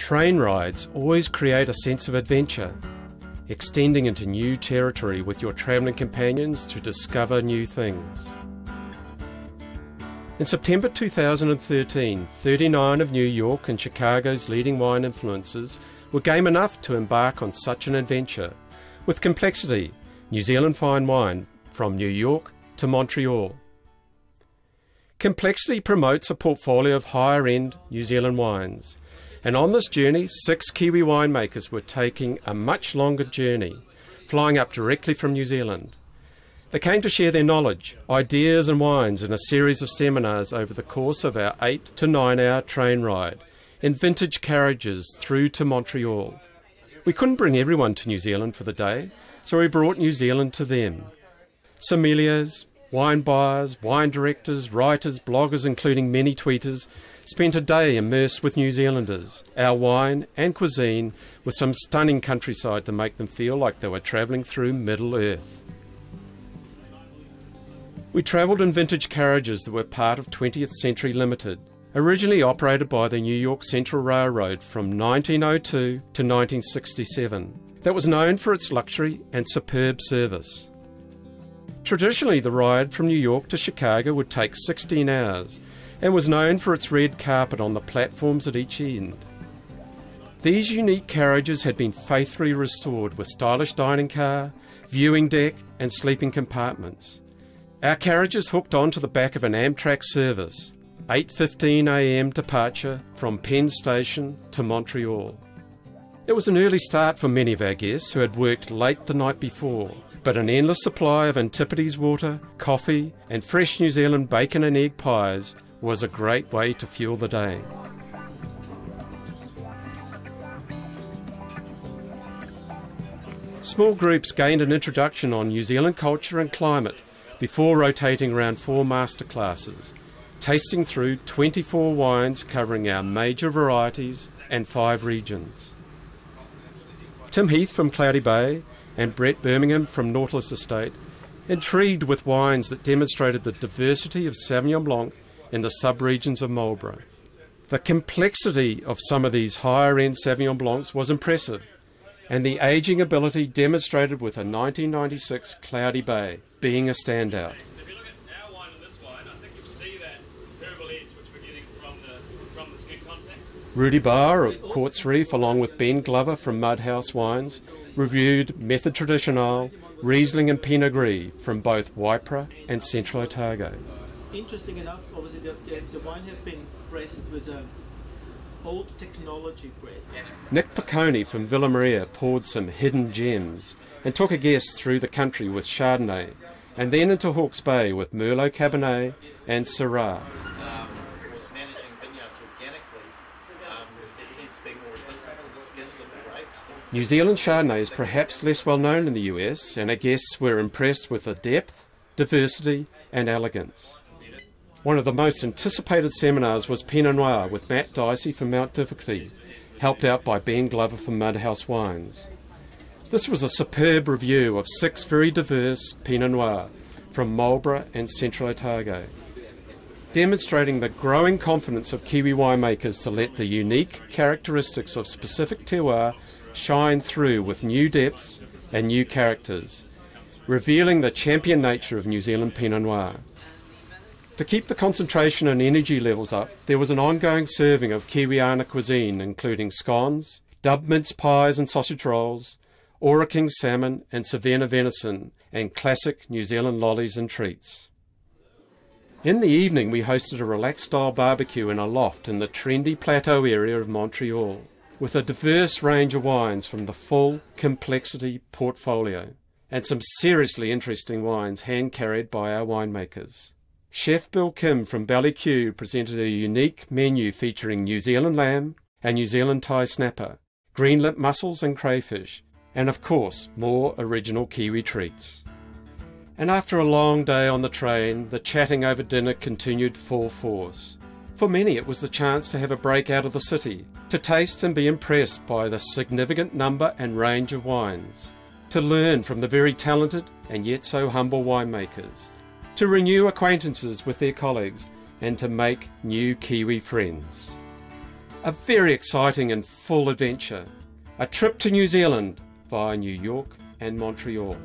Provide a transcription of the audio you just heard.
Train rides always create a sense of adventure, extending into new territory with your travelling companions to discover new things. In September 2013, 39 of New York and Chicago's leading wine influencers were game enough to embark on such an adventure, with Complexity, New Zealand fine wine from New York to Montreal. Complexity promotes a portfolio of higher-end New Zealand wines, and on this journey, 6 Kiwi winemakers were taking a much longer journey, flying up directly from New Zealand. They came to share their knowledge, ideas and wines in a series of seminars over the course of our 8 to 9 hour train ride in vintage carriages through to Montreal. We couldn't bring everyone to New Zealand for the day, so we brought New Zealand to them. Sommeliers, wine buyers, wine directors, writers, bloggers, including many tweeters, spent a day immersed with New Zealanders, our wine and cuisine, with some stunning countryside to make them feel like they were travelling through Middle Earth. We travelled in vintage carriages that were part of 20th Century Limited, originally operated by the New York Central Railroad from 1902 to 1967, that was known for its luxury and superb service. Traditionally, the ride from New York to Chicago would take 16 hours and was known for its red carpet on the platforms at each end. These unique carriages had been faithfully restored with stylish dining car, viewing deck and sleeping compartments. Our carriages hooked onto the back of an Amtrak service, 8:15 a.m. departure from Penn Station to Montreal. It was an early start for many of our guests who had worked late the night before, but an endless supply of Antipodes water, coffee and fresh New Zealand bacon and egg pies was a great way to fuel the day. Small groups gained an introduction on New Zealand culture and climate before rotating around 4 masterclasses, tasting through 24 wines covering our major varieties and 5 regions. Tim Heath from Cloudy Bay and Brett Birmingham from Nautilus Estate, intrigued with wines that demonstrated the diversity of Sauvignon Blanc in the sub-regions of Marlborough. The complexity of some of these higher-end Sauvignon Blancs was impressive, and the ageing ability demonstrated with a 1996 Cloudy Bay being a standout. If you look at our wine and this wine, I think you'll see that herbal edge which we're getting from the skin contact. Rudy Barr of Quartz Reef, along with Ben Glover from Mudhouse Wines, reviewed Method Traditional, Riesling and Pinot Gris from both Waipara and Central Otago. Interesting enough, obviously the wine had been pressed with an old technology press. Nick Piccone from Villa Maria poured some hidden gems and took a guest through the country with Chardonnay, and then into Hawke's Bay with Merlot Cabernet and Syrah. Was managing vineyards organically. There seems to be more resistance in the skins of the grapes. New Zealand Chardonnay is perhaps less well known in the US, and our guests were impressed with the depth, diversity and elegance. One of the most anticipated seminars was Pinot Noir with Matt Dicey from Mount Difficulty, helped out by Ben Glover from Mudhouse Wines. This was a superb review of 6 very diverse Pinot Noir from Marlborough and Central Otago, demonstrating the growing confidence of Kiwi winemakers to let the unique characteristics of specific terroir shine through with new depths and new characters, revealing the champion nature of New Zealand Pinot Noir. To keep the concentration and energy levels up, there was an ongoing serving of Kiwiana cuisine, including scones, dubbed mince pies and sausage rolls, Ora King salmon and Savannah venison, and classic New Zealand lollies and treats. In the evening, we hosted a relaxed-style barbecue in a loft in the trendy plateau area of Montreal, with a diverse range of wines from the full Complexity portfolio, and some seriously interesting wines hand-carried by our winemakers. Chef Bill Kim from Ballycue presented a unique menu featuring New Zealand lamb and New Zealand Thai snapper, greenlip mussels and crayfish, and of course more original Kiwi treats. And after a long day on the train, the chatting over dinner continued full force. For many it was the chance to have a break out of the city, to taste and be impressed by the significant number and range of wines, to learn from the very talented and yet so humble winemakers, to renew acquaintances with their colleagues and to make new Kiwi friends. A very exciting and full adventure. A trip to New Zealand via New York and Montreal.